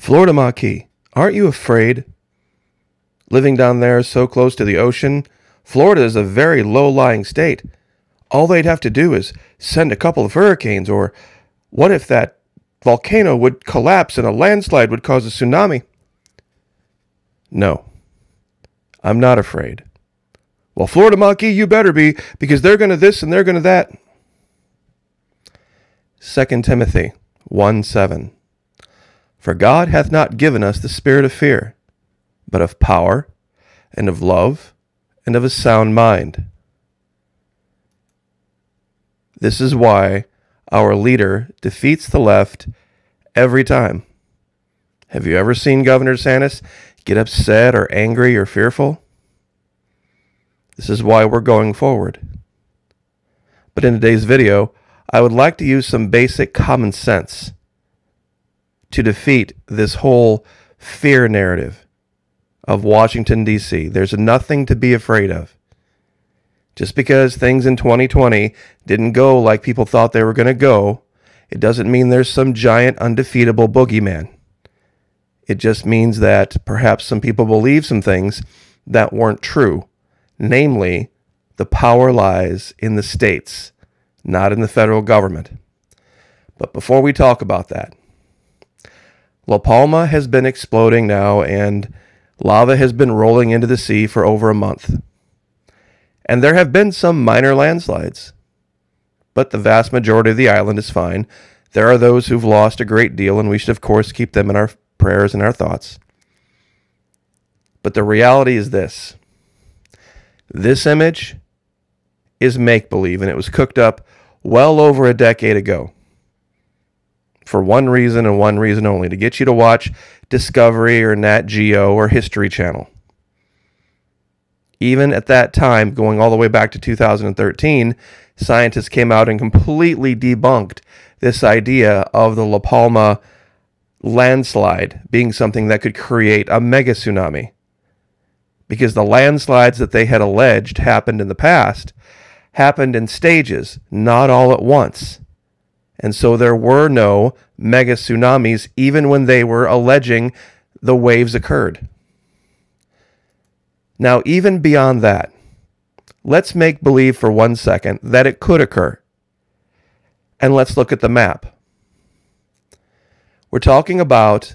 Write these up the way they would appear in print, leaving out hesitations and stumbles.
Florida Maquis, aren't you afraid? Living down there so close to the ocean, Florida is a very low-lying state. All they'd have to do is send a couple of hurricanes, or what if that volcano would collapse and a landslide would cause a tsunami? No, I'm not afraid. Well, Florida Maquis, you better be, because they're going to this and they're going to that. 2 Timothy 1:7. For God hath not given us the spirit of fear, but of power, and of love, and of a sound mind. This is why our leader defeats the left every time. Have you ever seen Governor DeSantis get upset or angry or fearful? This is why we're going forward. But in today's video, I would like to use some basic common sense to defeat this whole fear narrative of Washington, D.C. There's nothing to be afraid of. Just because things in 2020 didn't go like people thought they were going to go, it doesn't mean there's some giant undefeatable boogeyman. It just means that perhaps some people believe some things that weren't true. Namely, the power lies in the states, not in the federal government. But before we talk about that, La Palma has been exploding now, and lava has been rolling into the sea for over a month. And there have been some minor landslides, but the vast majority of the island is fine. There are those who've lost a great deal, and we should, of course, keep them in our prayers and our thoughts. But the reality is this. This image is make-believe, and it was cooked up well over a decade ago. For one reason and one reason only, to get you to watch Discovery or Nat Geo or History Channel. Even at that time, going all the way back to 2013, scientists came out and completely debunked this idea of the La Palma landslide being something that could create a mega-tsunami. Because the landslides that they had alleged happened in the past happened in stages, not all at once. And so there were no mega-tsunamis even when they were alleging the waves occurred. Now, even beyond that, let's make believe for 1 second that it could occur. And let's look at the map. We're talking about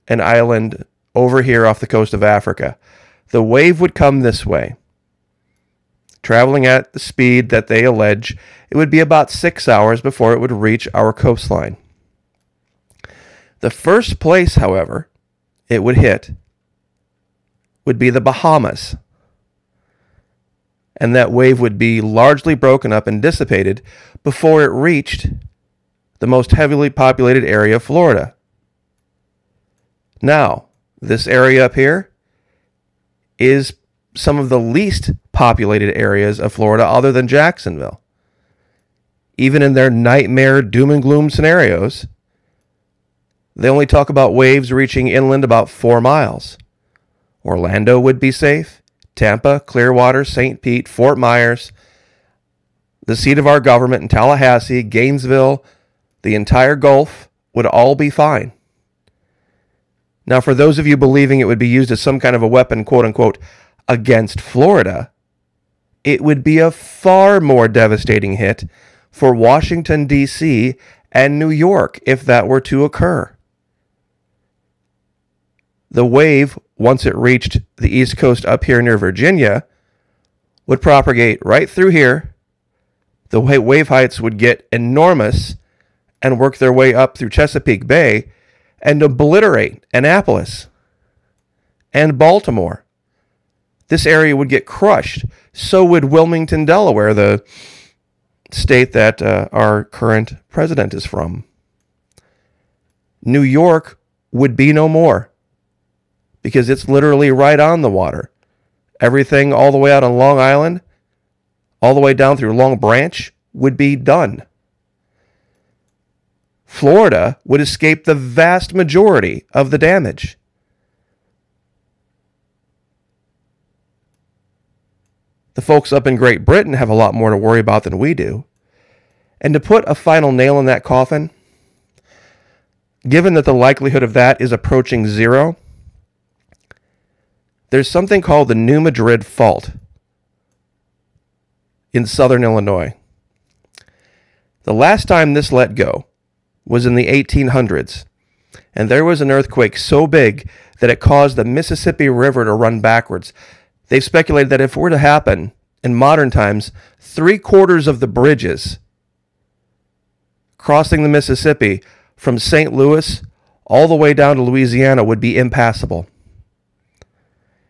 an island over here off the coast of Africa. The wave would come this way. Traveling at the speed that they allege, it would be about 6 hours before it would reach our coastline. The first place, however, it would hit would be the Bahamas. And that wave would be largely broken up and dissipated before it reached the most heavily populated area of Florida. Now, this area up here is some of the least populated areas of Florida other than Jacksonville. Even in their nightmare doom and gloom scenarios, they only talk about waves reaching inland about 4 miles. Orlando would be safe. Tampa, Clearwater, St. Pete, Fort Myers, the seat of our government in Tallahassee, Gainesville, the entire Gulf would all be fine. Now, for those of you believing it would be used as some kind of a weapon, quote unquote, against Florida, it would be a far more devastating hit for Washington, D.C. and New York if that were to occur. The wave, once it reached the East Coast up here near Virginia, would propagate right through here. The wave heights would get enormous and work their way up through Chesapeake Bay and obliterate Annapolis and Baltimore. This area would get crushed. So would Wilmington, Delaware, the state that our current president is from. New York would be no more because it's literally right on the water. Everything all the way out on Long Island, all the way down through Long Branch, would be done. Florida would escape the vast majority of the damage. The folks up in Great Britain have a lot more to worry about than we do. And to put a final nail in that coffin, given that the likelihood of that is approaching zero, there's something called the New Madrid Fault in southern Illinois. The last time this let go was in the 1800s, and there was an earthquake so big that it caused the Mississippi River to run backwards. They've speculated that if it were to happen in modern times, 3/4 of the bridges crossing the Mississippi from St. Louis all the way down to Louisiana would be impassable.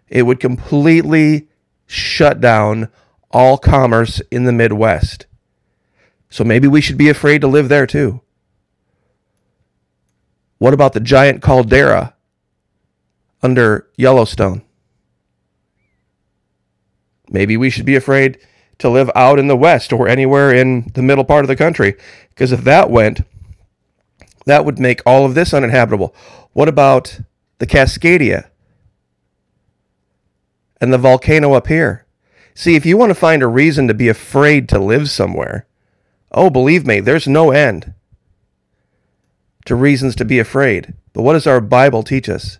It would completely shut down all commerce in the Midwest. So maybe we should be afraid to live there too. What about the giant caldera under Yellowstone? Maybe we should be afraid to live out in the West or anywhere in the middle part of the country, because if that went, that would make all of this uninhabitable. What about the Cascadia and the volcano up here? See, if you want to find a reason to be afraid to live somewhere, oh, believe me, there's no end to reasons to be afraid. But what does our Bible teach us?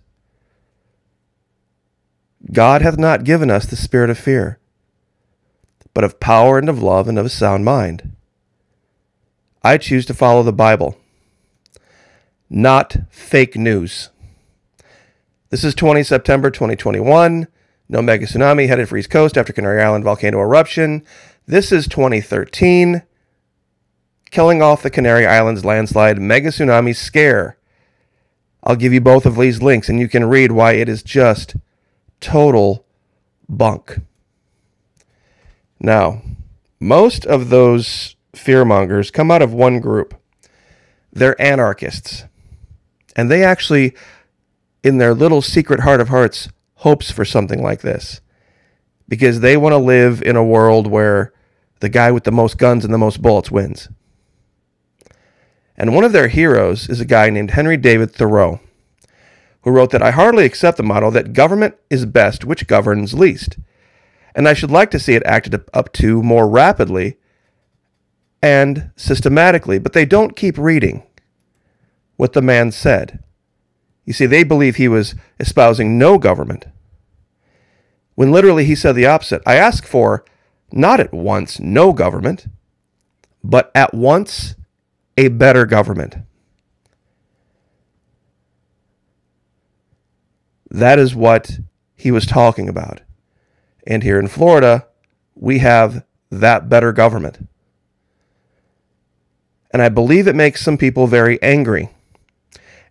God hath not given us the spirit of fear, but of power and of love and of a sound mind. I choose to follow the Bible, not fake news. This is 20 September 2021. No Mega-Tsunami headed for East Coast after Canary Island volcano eruption. This is 2013. Killing off the Canary Islands landslide Mega-Tsunami scare. I'll give you both of these links and you can read why it is just total bunk. Now, most of those fearmongers come out of one group. They're anarchists. And they actually, in their little secret heart of hearts, hopes for something like this, because they want to live in a world where the guy with the most guns and the most bullets wins. And one of their heroes is a guy named Henry David Thoreau, who wrote that I heartily accept the motto that government is best which governs least, and I should like to see it acted up to more rapidly and systematically, but they don't keep reading what the man said. You see, they believe he was espousing no government, when literally he said the opposite. I ask for, not at once, no government, but at once a better government. That is what he was talking about. And here in Florida, we have that better government. And I believe it makes some people very angry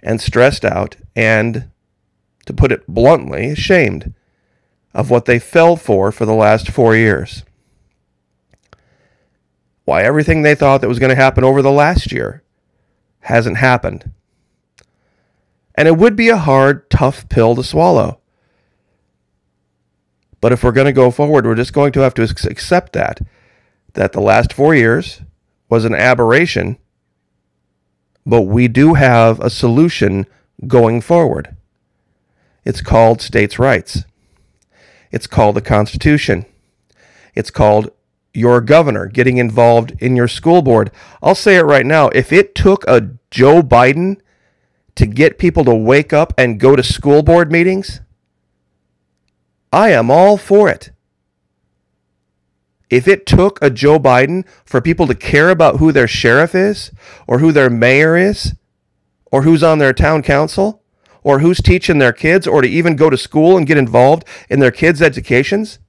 and stressed out and, to put it bluntly, ashamed of what they fell for the last 4 years. Why everything they thought that was going to happen over the last year hasn't happened. And it would be a hard, tough pill to swallow. But if we're going to go forward, we're just going to have to accept that the last 4 years was an aberration, but we do have a solution going forward. It's called states' rights. It's called the Constitution. It's called your governor getting involved in your school board. I'll say it right now. If it took a Joe Biden to get people to wake up and go to school board meetings, I am all for it. If it took a Joe Biden for people to care about who their sheriff is, or who their mayor is, or who's on their town council, or who's teaching their kids, or to even go to school and get involved in their kids' educations,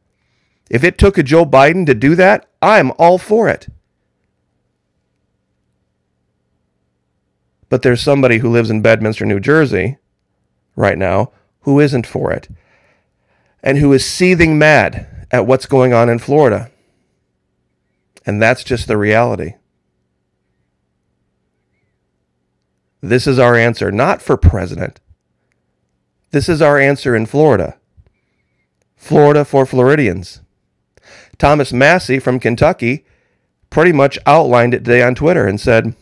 if it took a Joe Biden to do that, I'm all for it. But there's somebody who lives in Bedminster, New Jersey, right now, who isn't for it, and who is seething mad at what's going on in Florida. And that's just the reality. This is our answer, not for president. This is our answer in Florida. Florida for Floridians. Thomas Massey from Kentucky pretty much outlined it today on Twitter and said,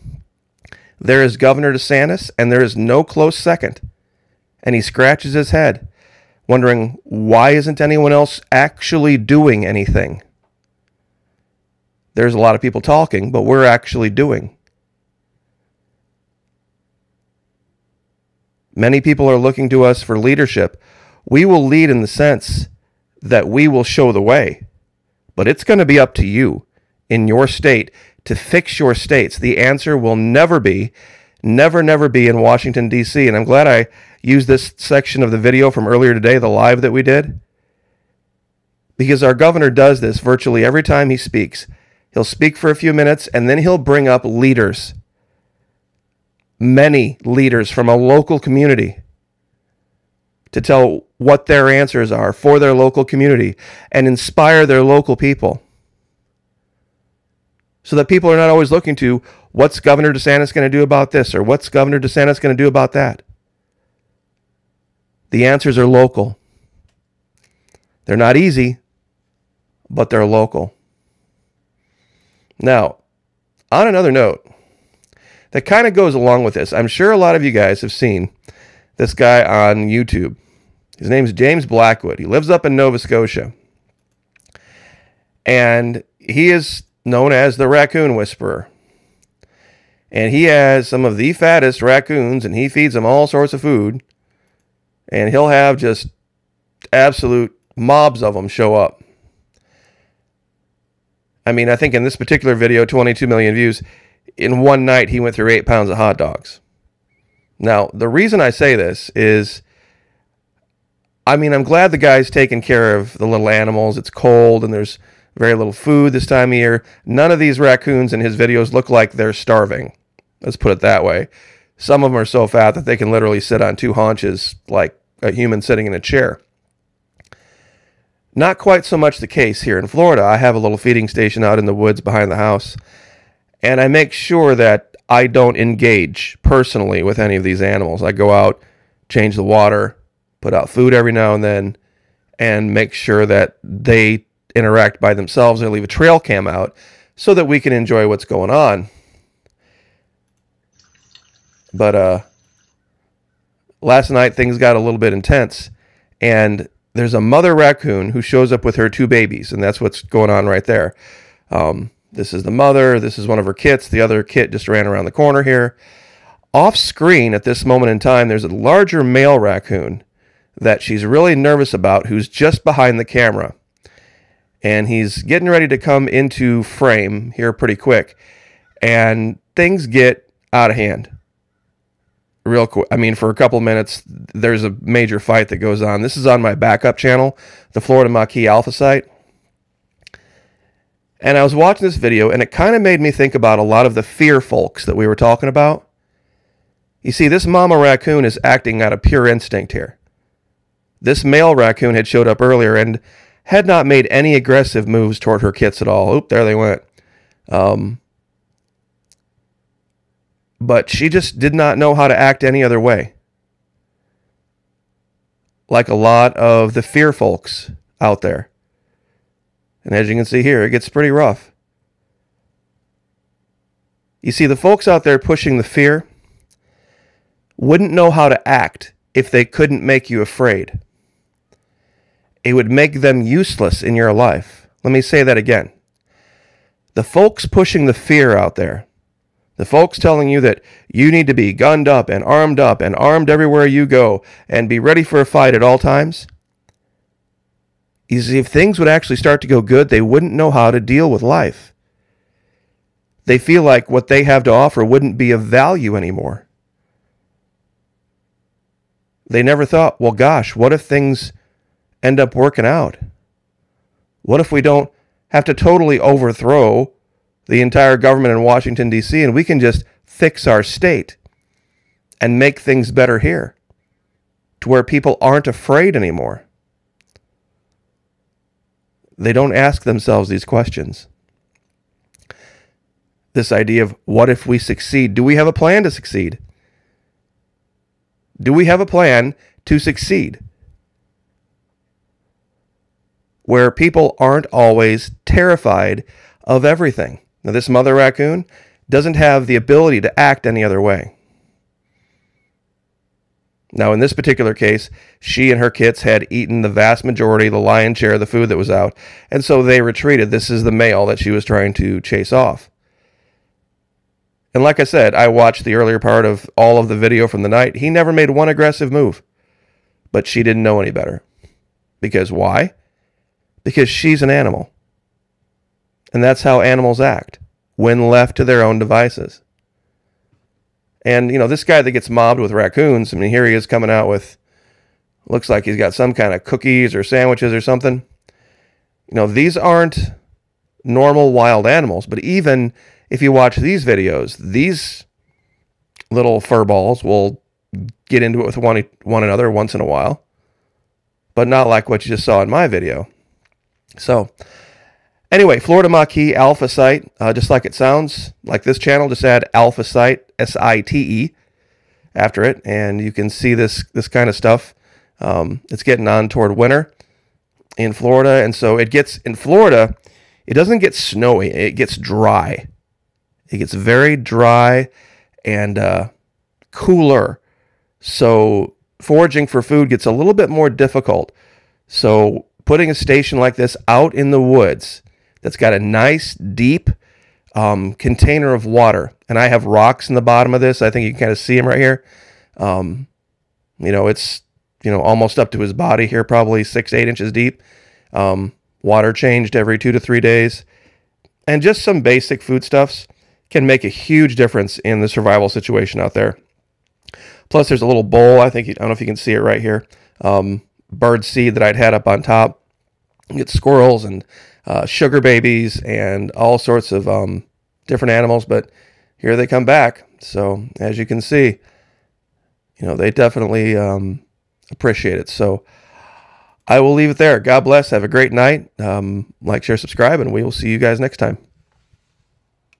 there is Governor DeSantis and there is no close second. And he scratches his head, wondering why isn't anyone else actually doing anything? There's a lot of people talking, but we're actually doing. Many people are looking to us for leadership. We will lead in the sense that we will show the way, but it's going to be up to you in your state to fix your states. The answer will never be in Washington, D.C. And I'm glad I used this section of the video from earlier today, the live that we did, because our governor does this virtually every time he speaks. He'll speak for a few minutes, and then he'll bring up leaders, many leaders from a local community, to tell what their answers are for their local community and inspire their local people. So that people are not always looking to, what's Governor DeSantis going to do about this, or what's Governor DeSantis going to do about that? The answers are local. They're not easy, but they're local. Now, on another note, that kind of goes along with this. I'm sure a lot of you guys have seen this guy on YouTube. His name's James Blackwood. He lives up in Nova Scotia. And he is known as the Raccoon Whisperer. And he has some of the fattest raccoons, and he feeds them all sorts of food. And he'll have just absolute mobs of them show up. I mean, I think in this particular video, 22 million views, in one night he went through 8 pounds of hot dogs. Now, the reason I say this is, I mean, I'm glad the guy's taking care of the little animals. It's cold and there's very little food this time of year. None of these raccoons in his videos look like they're starving. Let's put it that way. Some of them are so fat that they can literally sit on 2 haunches like a human sitting in a chair. Not quite so much the case here in Florida. I have a little feeding station out in the woods behind the house, and I make sure that I don't engage personally with any of these animals. I go out, change the water, put out food every now and then, and make sure that they interact by themselves, or leave a trail cam out so that we can enjoy what's going on. But last night things got a little bit intense, and there's a mother raccoon who shows up with her 2 babies, and that's what's going on right there. This is the mother. This is one of her kits. The other kit just ran around the corner here. Off screen at this moment in time, there's a larger male raccoon that she's really nervous about, who's just behind the camera. And he's getting ready to come into frame here pretty quick. And things get out of hand real quick. I mean, for a couple minutes, there's a major fight that goes on. This is on my backup channel, the Florida Maquis Alpha site. And I was watching this video, and it kind of made me think about a lot of the fear folks that we were talking about. You see, this mama raccoon is acting out of pure instinct here. This male raccoon had showed up earlier and had not made any aggressive moves toward her kits at all. Oop, there they went. But she just did not know how to act any other way. Like a lot of the fear folks out there. And as you can see here, it gets pretty rough. You see, the folks out there pushing the fear wouldn't know how to act if they couldn't make you afraid. It would make them useless in your life. Let me say that again. The folks pushing the fear out there, the folks telling you that you need to be gunned up and armed everywhere you go and be ready for a fight at all times, you see, if things would actually start to go good, they wouldn't know how to deal with life. They feel like what they have to offer wouldn't be of value anymore. They never thought, well, gosh, what if things end up working out? What if we don't have to totally overthrow the entire government in Washington, D.C., and we can just fix our state and make things better here to where people aren't afraid anymore? They don't ask themselves these questions. This idea of, what if we succeed? Do we have a plan to succeed? Do we have a plan to succeed? Where people aren't always terrified of everything. Now, this mother raccoon doesn't have the ability to act any other way. Now, in this particular case, she and her kits had eaten the vast majority, the lion's share of the food that was out, and so they retreated. This is the male that she was trying to chase off. And like I said, I watched the earlier part of all of the video from the night. He never made one aggressive move. But she didn't know any better. Because why? Because she's an animal. And that's how animals act when left to their own devices. And, you know, this guy that gets mobbed with raccoons, I mean, here he is coming out with, looks like he's got some kind of cookies or sandwiches or something. You know, these aren't normal wild animals, but even if you watch these videos, these little furballs will get into it with one another once in a while, but not like what you just saw in my video. So anyway, Florida Maquis alpha site, just like it sounds, like this channel, just add alpha site, S-I-T-E, after it, and you can see this kind of stuff. It's getting on toward winter in Florida, and so it gets, in Florida, it doesn't get snowy, it gets dry. It gets very dry and cooler, so foraging for food gets a little bit more difficult. So putting a station like this out in the woods that's got a nice deep container of water, and I have rocks in the bottom of this. I think you can kind of see them right here. You know, it's, you know, almost up to his body here, probably 6-8 inches deep. Water changed every 2 to 3 days, and just some basic foodstuffs can make a huge difference in the survival situation out there. Plus, there's a little bowl. I don't know if you can see it right here. Bird seed that I'd had up on top. You get squirrels and sugar babies and all sorts of different animals, but here they come back. So as you can see, you know, they definitely appreciate it. So I will leave it there. God bless. Have a great night. Like, share, subscribe, and we will see you guys next time.